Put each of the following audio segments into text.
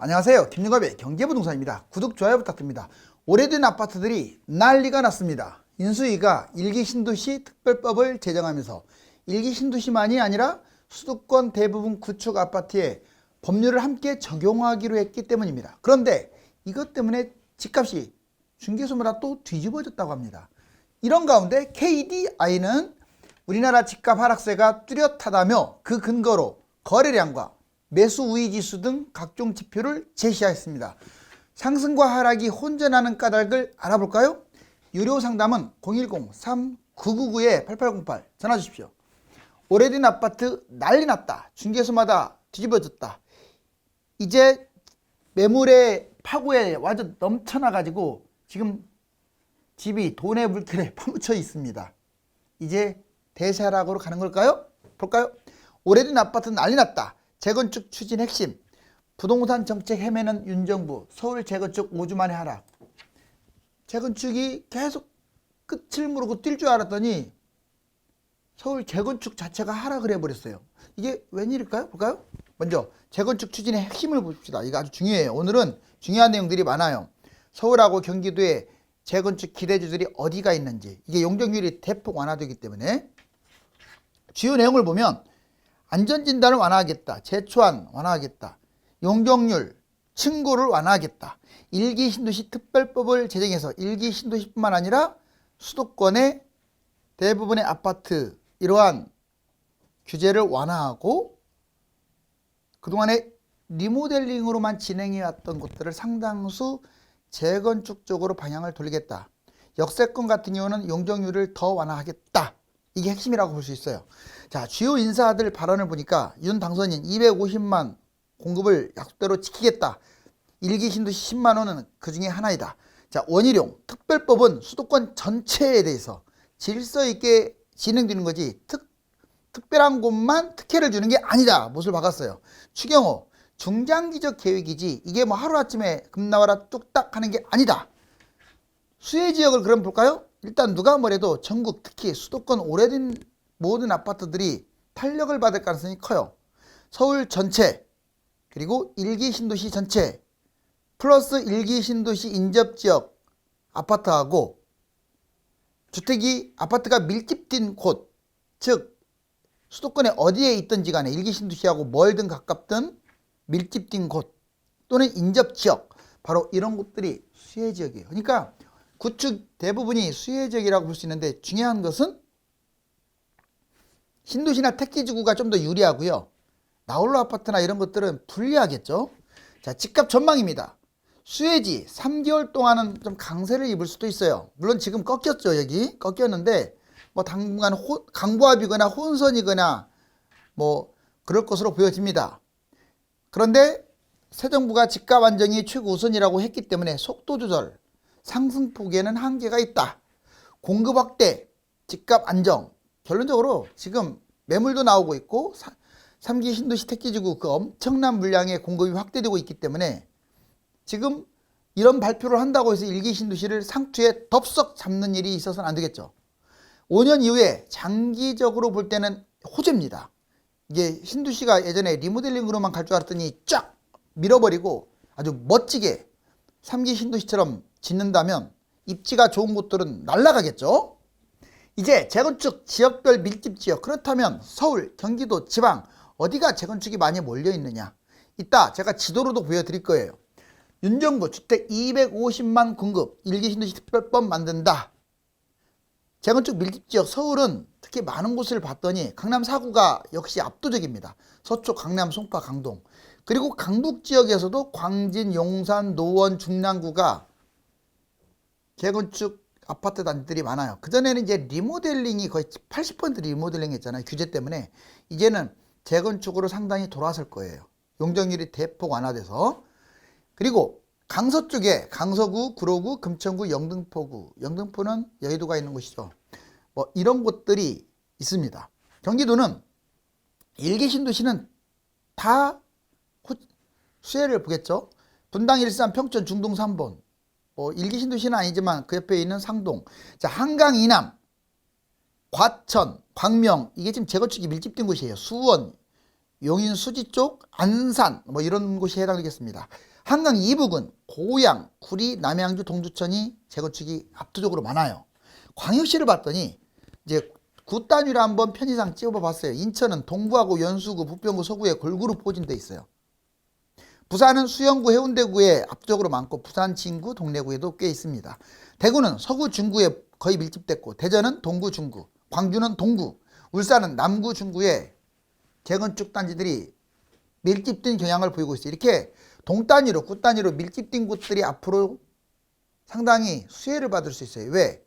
안녕하세요. 김영갑의 경제부동산입니다. 구독, 좋아요 부탁드립니다. 오래된 아파트들이 난리가 났습니다. 인수위가 일기 신도시 특별법을 제정하면서 일기 신도시만이 아니라 수도권 대부분 구축 아파트에 법률을 함께 적용하기로 했기 때문입니다. 그런데 이것 때문에 집값이 중개소마다 또 뒤집어졌다고 합니다. 이런 가운데 KDI는 우리나라 집값 하락세가 뚜렷하다며 그 근거로 거래량과 매수 우위 지수 등 각종 지표를 제시했습니다. 상승과 하락이 혼전하는 까닭을 알아볼까요? 유료 상담은 010-3999-8808 전화 주십시오. 오래된 아파트 난리 났다. 중개소마다 뒤집어졌다. 이제 매물의 파고에 완전 넘쳐나가지고 지금 집이 돈의 물결에 파묻혀 있습니다. 이제 대세하락으로 가는 걸까요? 볼까요? 오래된 아파트 난리 났다. 재건축 추진 핵심. 부동산 정책 헤매는 윤정부. 서울 재건축 5주 만에 하락. 재건축이 계속 끝을 모르고 뛸 줄 알았더니 서울 재건축 자체가 하락을 해버렸어요. 이게 웬일일까요? 볼까요? 먼저 재건축 추진의 핵심을 봅시다. 이거 아주 중요해요. 오늘은 중요한 내용들이 많아요. 서울하고 경기도에 재건축 기대주들이 어디가 있는지, 이게 용적률이 대폭 완화되기 때문에 주요 내용을 보면 안전진단을 완화하겠다. 재초안 완화하겠다. 용적률, 층고를 완화하겠다. 일기 신도시 특별법을 제정해서 일기 신도시뿐만 아니라 수도권의 대부분의 아파트 이러한 규제를 완화하고 그동안에 리모델링으로만 진행해왔던 곳들을 상당수 재건축 쪽으로 방향을 돌리겠다. 역세권 같은 경우는 용적률을 더 완화하겠다. 이게 핵심이라고 볼 수 있어요. 자, 주요 인사들 발언을 보니까 윤 당선인 250만 공급을 약속대로 지키겠다. 일기 신도시 10만 원은 그 중에 하나이다. 자, 원희룡 특별법은 수도권 전체에 대해서 질서 있게 진행되는 거지 특별한 곳만 특혜를 주는 게 아니다. 못을 박았어요. 추경호 중장기적 계획이지 이게 뭐 하루아침에 금 나와라 뚝딱 하는 게 아니다. 수혜 지역을 그럼 볼까요? 일단 누가 뭐래도 전국 특히 수도권 오래된 모든 아파트들이 탄력을 받을 가능성이 커요. 서울 전체 그리고 일기 신도시 전체 플러스 일기 신도시 인접지역 아파트하고 주택이 아파트가 밀집된 곳, 즉 수도권에 어디에 있든지 간에 일기 신도시하고 멀든 가깝든 밀집된 곳 또는 인접지역, 바로 이런 곳들이 수혜지역이에요. 그러니까 구축 대부분이 수혜지역이라고 볼 수 있는데 중요한 것은 신도시나 택지지구가 좀 더 유리하고요. 나홀로 아파트나 이런 것들은 불리하겠죠. 자, 집값 전망입니다. 수혜지 3개월 동안은 좀 강세를 입을 수도 있어요. 물론 지금 꺾였죠. 여기 꺾였는데 뭐 당분간 강보합이거나 혼선이거나 뭐 그럴 것으로 보여집니다. 그런데 새 정부가 집값 안정이 최우선이라고 했기 때문에 속도 조절, 상승폭에는 한계가 있다. 공급 확대, 집값 안정. 결론적으로 지금 매물도 나오고 있고 3기 신도시 택지지구 그 엄청난 물량의 공급이 확대되고 있기 때문에 지금 이런 발표를 한다고 해서 1기 신도시를 상투에 덥석 잡는 일이 있어서는 안 되겠죠. 5년 이후에 장기적으로 볼 때는 호재입니다. 이게 신도시가 예전에 리모델링으로만 갈 줄 알았더니 쫙 밀어버리고 아주 멋지게 3기 신도시처럼 짓는다면 입지가 좋은 곳들은 날아가겠죠. 이제 재건축 지역별 밀집지역, 그렇다면 서울, 경기도, 지방 어디가 재건축이 많이 몰려 있느냐. 이따 제가 지도로도 보여드릴 거예요. 윤정부 주택 250만 공급, 일기 신도시 특별법 만든다. 재건축 밀집지역 서울은 특히 많은 곳을 봤더니 강남 4구가 역시 압도적입니다. 서초, 강남, 송파, 강동. 그리고 강북 지역에서도 광진, 용산, 노원, 중랑구가 재건축 아파트 단지들이 많아요. 그전에는 이제 리모델링이 거의 80% 리모델링 했잖아요. 규제 때문에. 이제는 재건축으로 상당히 돌아설 거예요. 용적률이 대폭 완화돼서. 그리고 강서 쪽에 강서구, 구로구, 금천구, 영등포구. 영등포는 여의도가 있는 곳이죠. 뭐 이런 곳들이 있습니다. 경기도는 일기 신도시는 다 수혜를 보겠죠. 분당, 일산, 평촌, 중동, 삼본. 일기 신도시는 아니지만 그 옆에 있는 상동. 자, 한강 이남, 과천, 광명, 이게 지금 재건축이 밀집된 곳이에요. 수원, 용인, 수지 쪽, 안산 뭐 이런 곳이 해당되겠습니다. 한강 이북은 고양, 구리, 남양주, 동두천이 재건축이 압도적으로 많아요. 광역시를 봤더니 이제 구 단위로 한번 편의상 찍어봤어요. 인천은 동구하고 연수구, 부평구, 서구에 골고루 포진돼 있어요. 부산은 수영구, 해운대구에 압도적으로 많고 부산 진구, 동래구에도 꽤 있습니다. 대구는 서구, 중구에 거의 밀집됐고 대전은 동구, 중구, 광주는 동구, 울산은 남구, 중구에 재건축 단지들이 밀집된 경향을 보이고 있어요. 이렇게 동단위로, 구단위로 밀집된 곳들이 앞으로 상당히 수혜를 받을 수 있어요. 왜?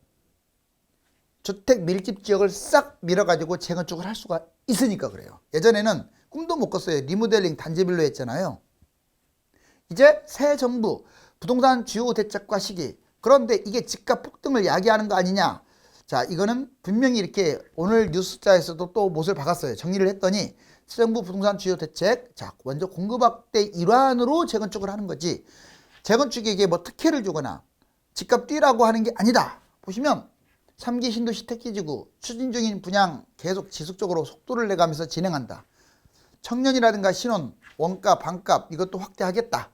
주택 밀집 지역을 싹 밀어가지고 재건축을 할 수가 있으니까 그래요. 예전에는 꿈도 못 꿨어요. 리모델링 단지별로 했잖아요. 이제 새 정부 부동산 주요 대책과 시기. 그런데 이게 집값 폭등을 야기하는 거 아니냐. 자, 이거는 분명히 이렇게 오늘 뉴스자에서도 또 못을 박았어요. 정리를 했더니 새 정부 부동산 주요 대책. 자, 먼저 공급 확대 일환으로 재건축을 하는 거지. 재건축에게 뭐 특혜를 주거나 집값 뛰라고 하는 게 아니다. 보시면 3기 신도시 택지지구 추진 중인 분양 계속 지속적으로 속도를 내가면서 진행한다. 청년이라든가 신혼, 원가, 반값 이것도 확대하겠다.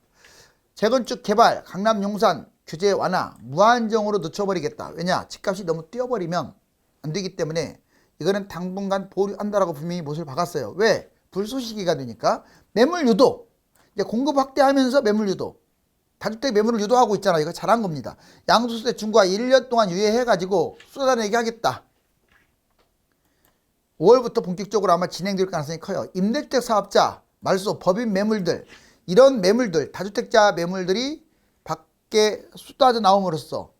재건축 개발, 강남 용산 규제 완화, 무한정으로 늦춰버리겠다. 왜냐? 집값이 너무 뛰어버리면 안 되기 때문에 이거는 당분간 보류한다라고 분명히 못을 박았어요. 왜? 불쏘시기가 되니까. 매물 유도. 이제 공급 확대하면서 매물 유도. 다주택 매물을 유도하고 있잖아. 이거 잘한 겁니다. 양도세 중과 1년 동안 유예해가지고 쏟아내게 하겠다. 5월부터 본격적으로 아마 진행될 가능성이 커요. 임대주택 사업자, 말소, 법인 매물들 이런 매물들, 다주택자 매물들이 밖에 쏟아져 나옴으로써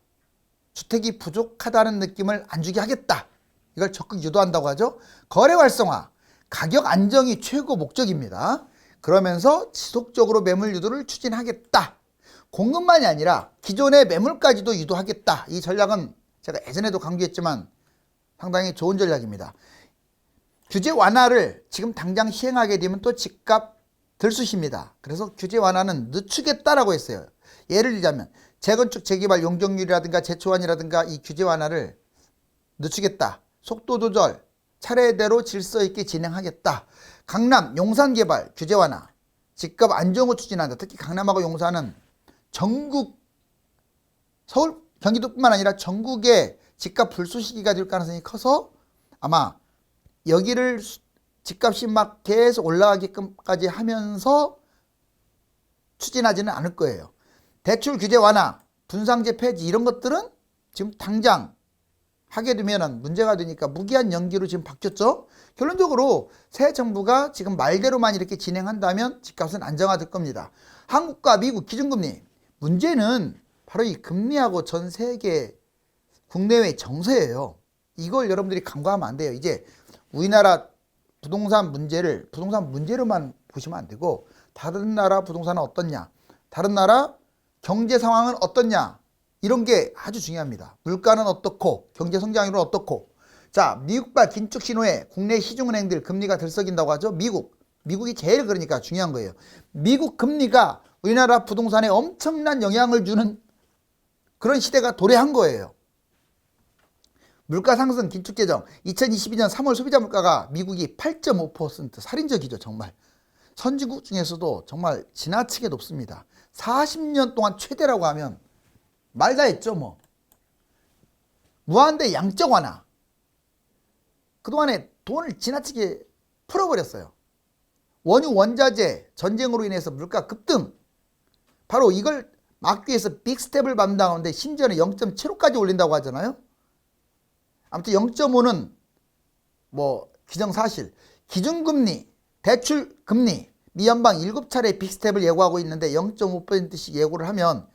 주택이 부족하다는 느낌을 안 주게 하겠다. 이걸 적극 유도한다고 하죠. 거래 활성화, 가격 안정이 최고 목적입니다. 그러면서 지속적으로 매물 유도를 추진하겠다. 공급만이 아니라 기존의 매물까지도 유도하겠다. 이 전략은 제가 예전에도 강조했지만 상당히 좋은 전략입니다. 규제 완화를 지금 당장 시행하게 되면 또 집값 들쑤십니다. 그래서 규제 완화는 늦추겠다라고 했어요. 예를 들자면 재건축, 재개발 용적률이라든가 재초안이라든가 이 규제 완화를 늦추겠다. 속도 조절, 차례대로 질서 있게 진행하겠다. 강남, 용산 개발 규제 완화, 집값 안정을 추진한다. 특히 강남하고 용산은 전국, 서울, 경기도뿐만 아니라 전국에 집값 불쏘시기가 될 가능성이 커서 아마 여기를 집값이 막 계속 올라가게끔까지 하면서 추진하지는 않을 거예요. 대출 규제 완화, 분상제 폐지 이런 것들은 지금 당장 하게 되면 문제가 되니까 무기한 연기로 지금 바뀌었죠. 결론적으로 새 정부가 지금 말대로만 이렇게 진행한다면 집값은 안정화될 겁니다. 한국과 미국 기준금리 문제는 바로 이 금리하고 전 세계 국내외 정세예요. 이걸 여러분들이 간과하면 안 돼요. 이제 우리나라 부동산 문제로만 보시면 안 되고 다른 나라 부동산은 어떻냐, 다른 나라 경제 상황은 어떻냐 이런 게 아주 중요합니다. 물가는 어떻고 경제 성장률은 어떻고. 자, 미국발 긴축 신호에 국내 시중은행들 금리가 들썩인다고 하죠. 미국이 제일 그러니까 중요한 거예요. 미국 금리가 우리나라 부동산에 엄청난 영향을 주는 그런 시대가 도래한 거예요. 물가 상승 긴축 재정 2022년 3월 소비자 물가가 미국이 8.5% 살인적이죠. 정말 선진국 중에서도 정말 지나치게 높습니다. 40년 동안 최대라고 하면 말 다 했죠. 뭐 무한대 양적 완화, 그동안에 돈을 지나치게 풀어버렸어요. 원유 원자재 전쟁으로 인해서 물가 급등, 바로 이걸 막기 위해서 빅스텝을 밟는다는데 심지어는 0.75까지 올린다고 하잖아요. 아무튼 0.5는 뭐 기정사실. 기준금리, 대출금리 미연방 7차례 빅스텝을 예고하고 있는데 0.5%씩 예고를 하면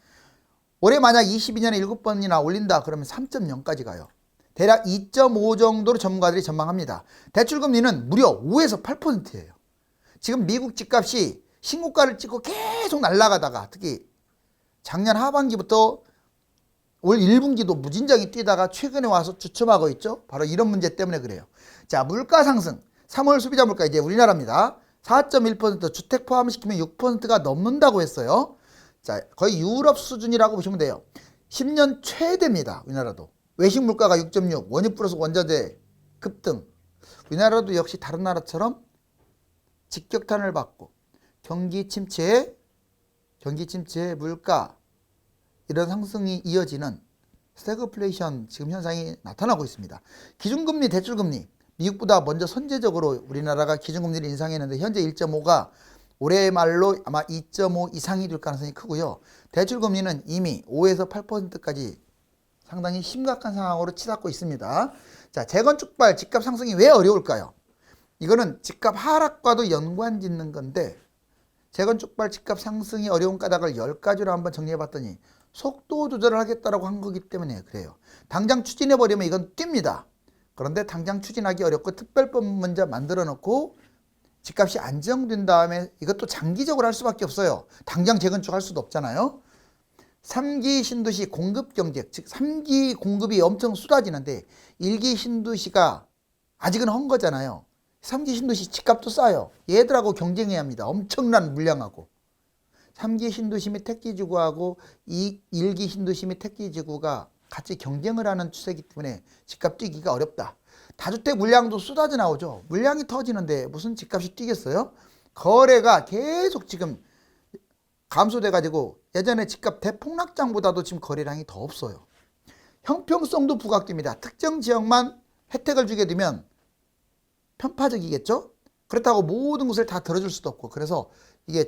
올해 만약 22년에 7번이나 올린다 그러면 3.0까지 가요. 대략 2.5 정도로 전문가들이 전망합니다. 대출금리는 무려 5에서 8%예요. 지금 미국 집값이 신고가를 찍고 계속 날아가다가 특히 작년 하반기부터 올 1분기도 무진장이 뛰다가 최근에 와서 주춤하고 있죠. 바로 이런 문제 때문에 그래요. 자, 물가 상승 3월 소비자 물가 이제 우리나라입니다. 4.1% 주택 포함시키면 6%가 넘는다고 했어요. 자, 거의 유럽 수준이라고 보시면 돼요. 10년 최대입니다. 우리나라도. 외식 물가가 6.6, 원유 플러스 원자재 급등. 우리나라도 역시 다른 나라처럼 직격탄을 받고 경기 침체에 경기 침체, 물가 이런 상승이 이어지는 스태그플레이션 지금 현상이 나타나고 있습니다. 기준금리, 대출금리 미국보다 먼저 선제적으로 우리나라가 기준금리를 인상했는데 현재 1.5가 올해 말로 아마 2.5 이상이 될 가능성이 크고요. 대출금리는 이미 5에서 8%까지 상당히 심각한 상황으로 치닫고 있습니다. 자, 재건축발 집값 상승이 왜 어려울까요? 이거는 집값 하락과도 연관 짓는 건데 재건축발 집값 상승이 어려운 까닭을 10가지로 한번 정리해 봤더니 속도 조절을 하겠다라고 한 거기 때문에 그래요. 당장 추진해 버리면 이건 뜁니다. 그런데 당장 추진하기 어렵고 특별법 먼저 만들어 놓고 집값이 안정된 다음에 이것도 장기적으로 할 수밖에 없어요. 당장 재건축할 수도 없잖아요. 3기 신도시 공급 경제, 즉 3기 공급이 엄청 쏟아지는데 1기 신도시가 아직은 헌 거잖아요. 3기 신도시 집값도 싸요. 얘들하고 경쟁해야 합니다. 엄청난 물량하고. 3기 신도시 및 택지지구하고 1기 신도시 및 택지지구가 같이 경쟁을 하는 추세이기 때문에 집값 뛰기가 어렵다. 다주택 물량도 쏟아져 나오죠. 물량이 터지는데 무슨 집값이 뛰겠어요? 거래가 계속 지금 감소돼 가지고 예전에 집값 대폭락장보다도 지금 거래량이 더 없어요. 형평성도 부각됩니다. 특정 지역만 혜택을 주게 되면 편파적이겠죠? 그렇다고 모든 것을 다 들어줄 수도 없고 그래서 이게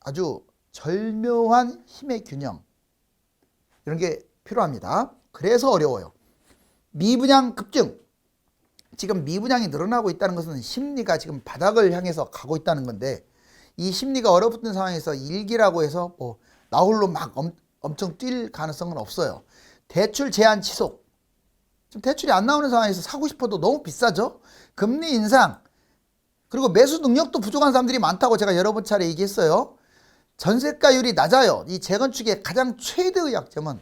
아주 절묘한 힘의 균형 이런 게 필요합니다. 그래서 어려워요. 미분양 급증. 지금 미분양이 늘어나고 있다는 것은 심리가 지금 바닥을 향해서 가고 있다는 건데 이 심리가 얼어붙은 상황에서 일기라고 해서 뭐 나홀로 막 엄청 뛸 가능성은 없어요. 대출 제한 지속. 지금 대출이 안 나오는 상황에서 사고 싶어도 너무 비싸죠. 금리 인상 그리고 매수 능력도 부족한 사람들이 많다고 제가 여러 번 차례 얘기했어요. 전세가율이 낮아요. 이 재건축의 가장 최대의 약점은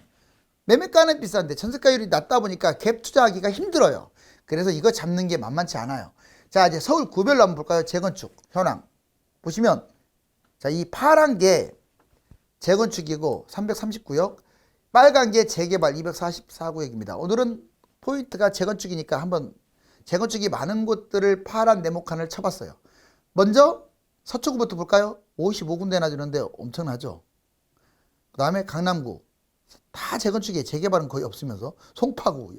매매가는 비싼데 전세가율이 낮다 보니까 갭 투자하기가 힘들어요. 그래서 이거 잡는 게 만만치 않아요. 자, 이제 서울 구별로 한번 볼까요? 재건축 현황 보시면 자, 이 파란 게 재건축이고 339역, 빨간 게 재개발 244구역입니다. 오늘은 포인트가 재건축이니까 한번 재건축이 많은 곳들을 파란 네모칸을 쳐봤어요. 먼저 서초구부터 볼까요? 55군데나 주는데 엄청나죠. 그 다음에 강남구 다 재건축이에요. 재개발은 거의 없으면서 송파구,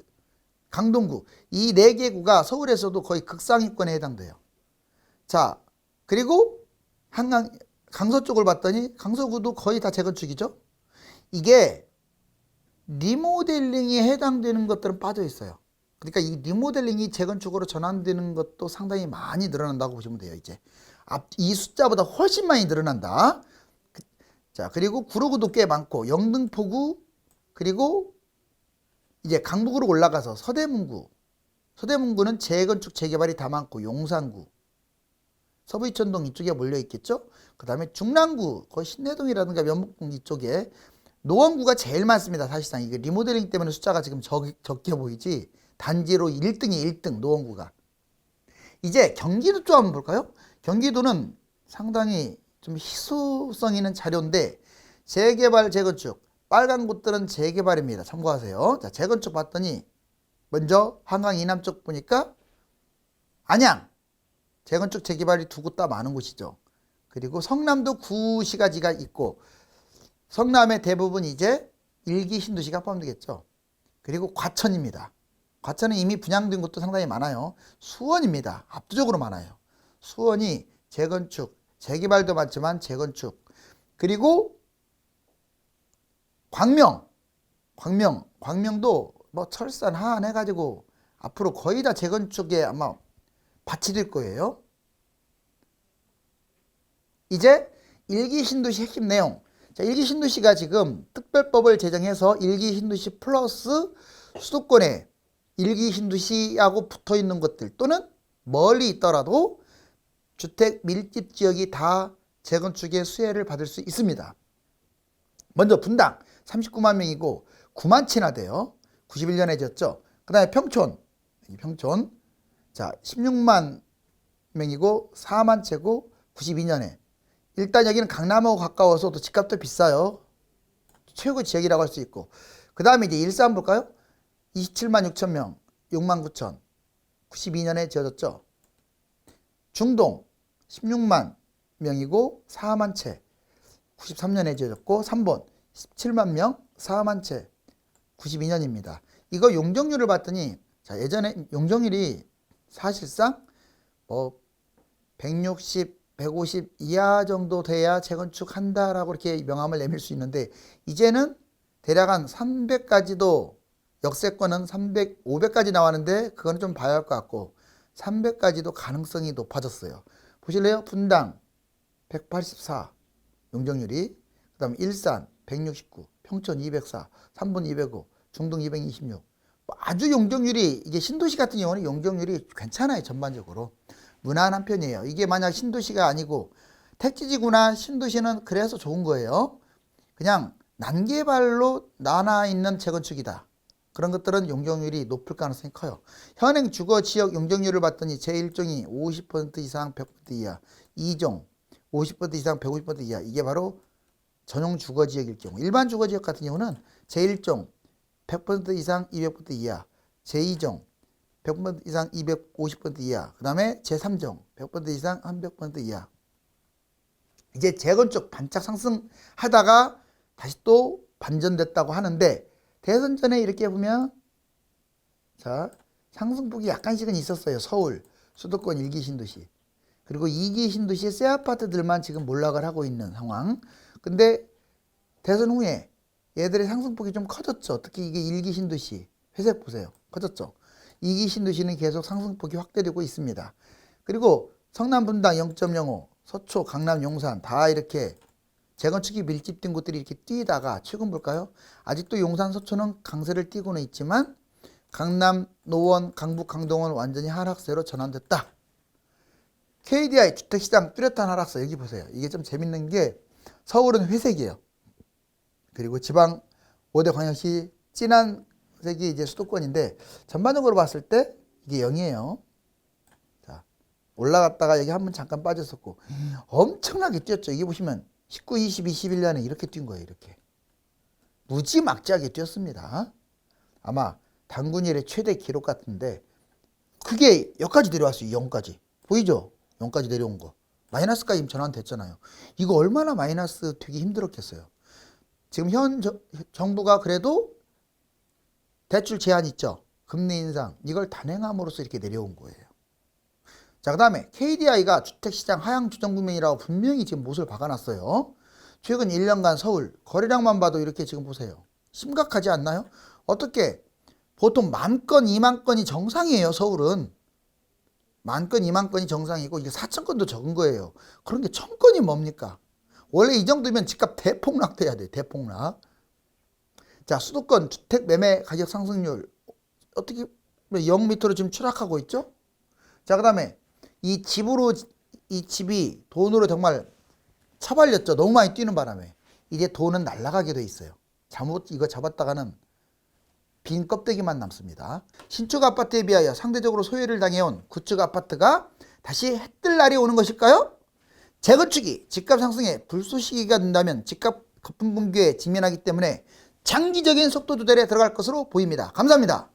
강동구 이 4개 구가 서울에서도 거의 극상위권에 해당돼요. 자, 그리고 강서 쪽을 봤더니 강서구도 거의 다 재건축이죠. 이게 리모델링에 해당되는 것들은 빠져 있어요. 그러니까 이 리모델링이 재건축으로 전환되는 것도 상당히 많이 늘어난다고 보시면 돼요. 이제 이 숫자보다 훨씬 많이 늘어난다. 자, 그리고 구로구도 꽤 많고 영등포구 그리고 이제 강북으로 올라가서 서대문구는 재건축 재개발이 다 많고 용산구 서부이천동 이쪽에 몰려 있겠죠. 그 다음에 중랑구 거의 신내동이라든가 면목동 이쪽에 노원구가 제일 많습니다. 사실상 이게 리모델링 때문에 숫자가 지금 적게 보이지 단지로 1등이 1등 노원구가. 이제 경기도 쪽 한번 볼까요? 경기도는 상당히 좀 희소성 있는 자료인데 재개발 재건축 빨간 곳들은 재개발입니다. 참고하세요. 자, 재건축 봤더니 먼저 한강 이남 쪽 보니까 안양 재건축 재개발이 두 곳 다 많은 곳이죠. 그리고 성남도 구시가지가 있고 성남의 대부분 이제 1기 신도시가 포함되겠죠. 그리고 과천입니다. 과천은 이미 분양된 곳도 상당히 많아요. 수원입니다. 압도적으로 많아요. 수원이 재건축, 재개발도 많지만 재건축. 그리고 광명도 뭐 철산, 하안 해가지고 앞으로 거의 다 재건축에 아마 밭이 될 거예요. 이제 1기 신도시 핵심 내용. 자, 1기 신도시가 지금 특별법을 제정해서 1기 신도시 플러스 수도권에 1기 신도시하고 붙어 있는 것들 또는 멀리 있더라도 주택 밀집 지역이 다 재건축의 수혜를 받을 수 있습니다. 먼저 분당 39만 명이고 9만 채나 돼요. 91년에 지었죠. 그 다음에 평촌 자 16만 명이고 4만 채고 92년에 일단 여기는 강남하고 가까워서 또 집값도 비싸요. 최고 지역이라고 할 수 있고 그 다음에 이제 일산 볼까요? 27만 6천 명 6만 9천 92년에 지어졌죠. 중동 16만 명이고 4만 채 93년에 지어졌고 3번 17만 명 4만 채 92년입니다. 이거 용적률을 봤더니 자, 예전에 용적률이 사실상 뭐 160, 150 이하 정도 돼야 재건축한다라고 이렇게 명함을 내밀 수 있는데 이제는 대략 한 300까지도 역세권은 300, 500까지 나왔는데 그건 좀 봐야 할 것 같고 300까지도 가능성이 높아졌어요. 보실래요? 분당 184 용적률이, 그 다음에 일산 169, 평촌 204, 삼분 205, 중동 226. 아주 용적률이, 이게 신도시 같은 경우는 용적률이 괜찮아요. 전반적으로 무난한 편이에요. 이게 만약 신도시가 아니고 택지지구나 신도시는 그래서 좋은 거예요. 그냥 난개발로 나눠 있는 재건축이다. 그런 것들은 용적률이 높을 가능성이 커요. 현행 주거지역 용적률을 봤더니 제1종이 50% 이상 100% 이하, 2종 50% 이상 150% 이하, 이게 바로 전용 주거지역일 경우. 일반 주거지역 같은 경우는 제1종 100% 이상 200% 이하, 제2종 100% 이상 250% 이하, 그 다음에 제3종 100% 이상 300% 이하. 이제 재건축 반짝 상승하다가 다시 또 반전됐다고 하는데, 대선 전에 이렇게 보면 자, 상승폭이 약간씩은 있었어요. 서울 수도권 1기 신도시, 그리고 2기 신도시의 새 아파트들만 지금 몰락을 하고 있는 상황. 근데 대선 후에 얘들의 상승폭이 좀 커졌죠. 특히 이게 1기 신도시 회색 보세요. 커졌죠. 2기 신도시는 계속 상승폭이 확대되고 있습니다. 그리고 성남 분당 0.05, 서초, 강남, 용산 다 이렇게 재건축이 밀집된 곳들이 이렇게 뛰다가 최근 볼까요? 아직도 용산, 서초는 강세를 띠고는 있지만 강남, 노원, 강북, 강동은 완전히 하락세로 전환됐다. KDI 주택시장 뚜렷한 하락세. 여기 보세요. 이게 좀 재밌는 게 서울은 회색이에요. 그리고 지방 5대 광역시 진한 색이 이제 수도권인데 전반적으로 봤을 때 이게 0이에요. 자, 올라갔다가 여기 한번 잠깐 빠졌었고 엄청나게 뛰었죠. 이게 보시면 19, 20, 21년에 이렇게 뛴 거예요. 이렇게 무지막지하게 뛰었습니다. 아마 단군 일의 최대 기록 같은데 그게 여기까지 내려왔어요. 0까지 보이죠? 0까지 내려온 거 마이너스까지 전환됐잖아요. 이거 얼마나 마이너스 되기 힘들었겠어요. 지금 현 정부가 그래도 대출 제한 있죠. 금리 인상 이걸 단행함으로써 이렇게 내려온 거예요. 자, 그 다음에 KDI가 주택시장 하향 조정 국면이라고 분명히 지금 못을 박아놨어요. 최근 1년간 서울 거래량만 봐도 이렇게 지금 보세요. 심각하지 않나요? 어떻게 보통 10,000건, 20,000건이 정상이에요. 서울은 10,000건, 20,000건이 정상이고 이게 4,000건도 적은 거예요. 그런 게 1,000건이 뭡니까? 원래 이 정도면 집값 대폭락 돼야 돼. 대폭락. 자, 수도권 주택 매매 가격 상승률 어떻게 0 밑으로 지금 추락하고 있죠? 자, 그 다음에 이 집이 돈으로 정말 처발렸죠. 너무 많이 뛰는 바람에 이제 돈은 날아가게 돼 있어요. 잘못 이거 잡았다가는 빈 껍데기만 남습니다. 신축 아파트에 비하여 상대적으로 소외를 당해온 구축 아파트가 다시 해뜰 날이 오는 것일까요? 재건축이 집값 상승에 불쏘시개가 된다면 집값 거품 붕괴에 직면하기 때문에 장기적인 속도 조절에 들어갈 것으로 보입니다. 감사합니다.